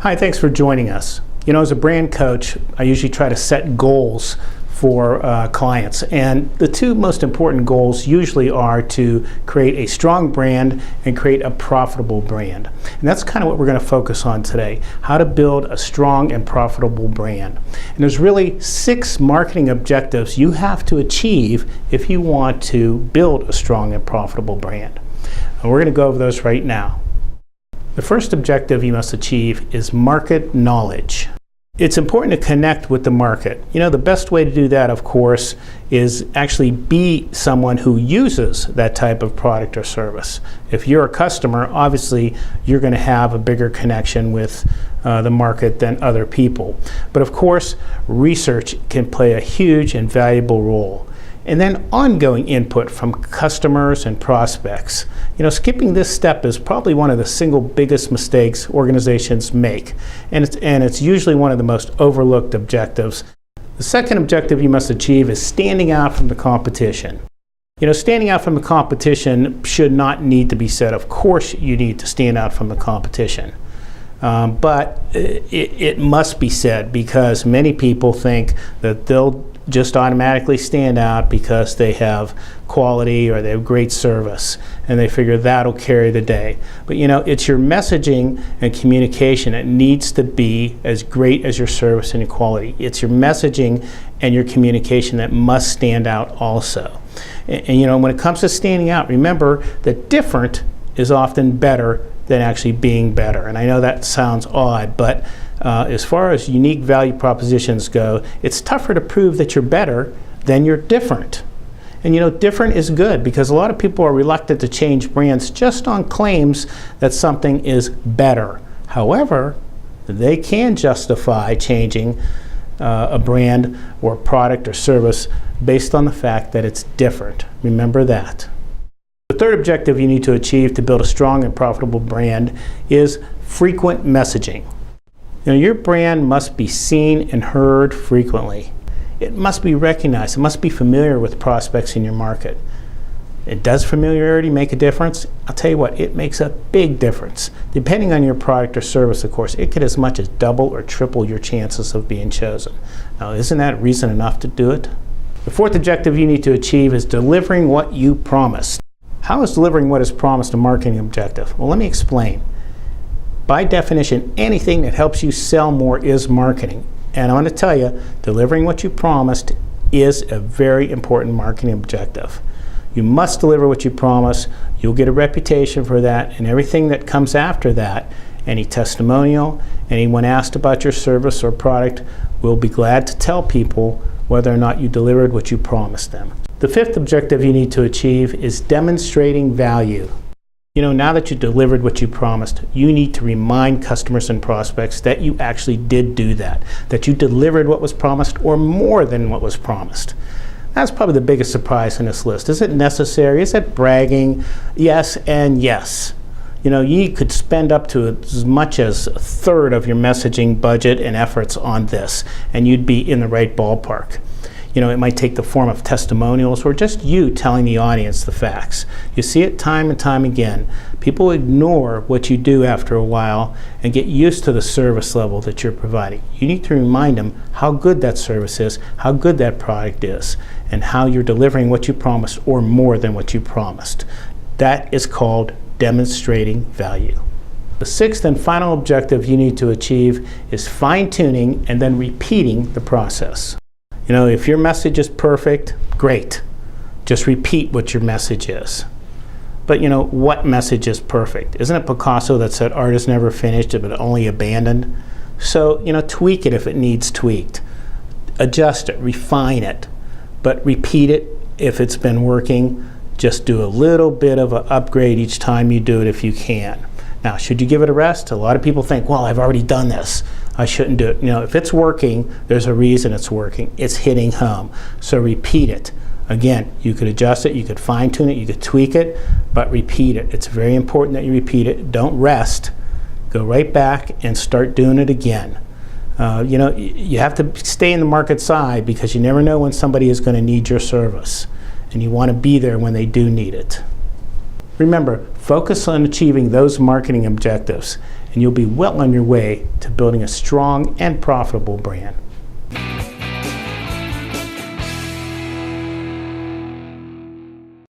Hi, thanks for joining us. As a brand coach, I usually try to set goals for clients, and the two most important goals usually are to create a strong brand and create a profitable brand. And that's kind of what we're going to focus on today, how to build a strong and profitable brand. And there's really 6 marketing objectives you have to achieve if you want to build a strong and profitable brand. And we're going to go over those right now. The first objective you must achieve is market knowledge. It's important to connect with the market. The best way to do that, of course, is actually be someone who uses that type of product or service. If you're a customer, obviously you're going to have a bigger connection with the market than other people. But of course, research can play a huge and valuable role. And then ongoing input from customers and prospects. Skipping this step is probably one of the single biggest mistakes organizations make. And it's usually one of the most overlooked objectives. The second objective you must achieve is standing out from the competition. Standing out from the competition should not need to be said. Of course you need to stand out from the competition. But it must be said because many people think that they'll just automatically stand out because they have quality or they have great service, and they figure that'll carry the day. But it's your messaging and communication that needs to be as great as your service and your quality. It's your messaging and your communication that must stand out also. And when it comes to standing out, remember that different is often better than actually being better. And I know that sounds odd, but as far as unique value propositions go, it's tougher to prove that you're better than you're different. And different is good because a lot of people are reluctant to change brands just on claims that something is better. However, they can justify changing a brand or product or service based on the fact that it's different. Remember that. The third objective you need to achieve to build a strong and profitable brand is frequent messaging. Your brand must be seen and heard frequently. It must be recognized. It must be familiar with prospects in your market. Does familiarity make a difference? I'll tell you what, it makes a big difference. Depending on your product or service, of course, it could as much as double or triple your chances of being chosen. Now, isn't that reason enough to do it? The fourth objective you need to achieve is delivering what you promised. How is delivering what is promised a marketing objective? Well, let me explain. By definition, anything that helps you sell more is marketing. And I want to tell you, delivering what you promised is a very important marketing objective. You must deliver what you promise. You'll get a reputation for that, and everything that comes after that, any testimonial, anyone asked about your service or product, will be glad to tell people whether or not you delivered what you promised them. The fifth objective you need to achieve is demonstrating value. Now that you delivered what you promised, you need to remind customers and prospects that you actually did do that you delivered what was promised or more than what was promised. That's probably the biggest surprise in this list. Is it necessary? Is it bragging? Yes and yes. You could spend up to as much as a third of your messaging budget and efforts on this, and you'd be in the right ballpark. It might take the form of testimonials or just you telling the audience the facts. You see it time and time again. People ignore what you do after a while and get used to the service level that you're providing. You need to remind them how good that service is, how good that product is, and how you're delivering what you promised or more than what you promised. That is called demonstrating value. The sixth and final objective you need to achieve is fine-tuning and then repeating the process. If your message is perfect, great. Just repeat what your message is. But what message is perfect? Isn't it Picasso that said art is never finished but only abandoned? So, tweak it if it needs tweaked. Adjust it, refine it, but repeat it if it's been working. Just do a little bit of an upgrade each time you do it if you can. Now, should you give it a rest? A lot of people think, well, I've already done this. I shouldn't do it. If it's working, there's a reason it's working. It's hitting home. So repeat it. Again, you could adjust it, you could fine tune it, you could tweak it, but repeat it. It's very important that you repeat it. Don't rest. Go right back and start doing it again. You have to stay in the market side because you never know when somebody is going to need your service. And you want to be there when they do need it. Remember, focus on achieving those marketing objectives, and you'll be well on your way to building a strong and profitable brand.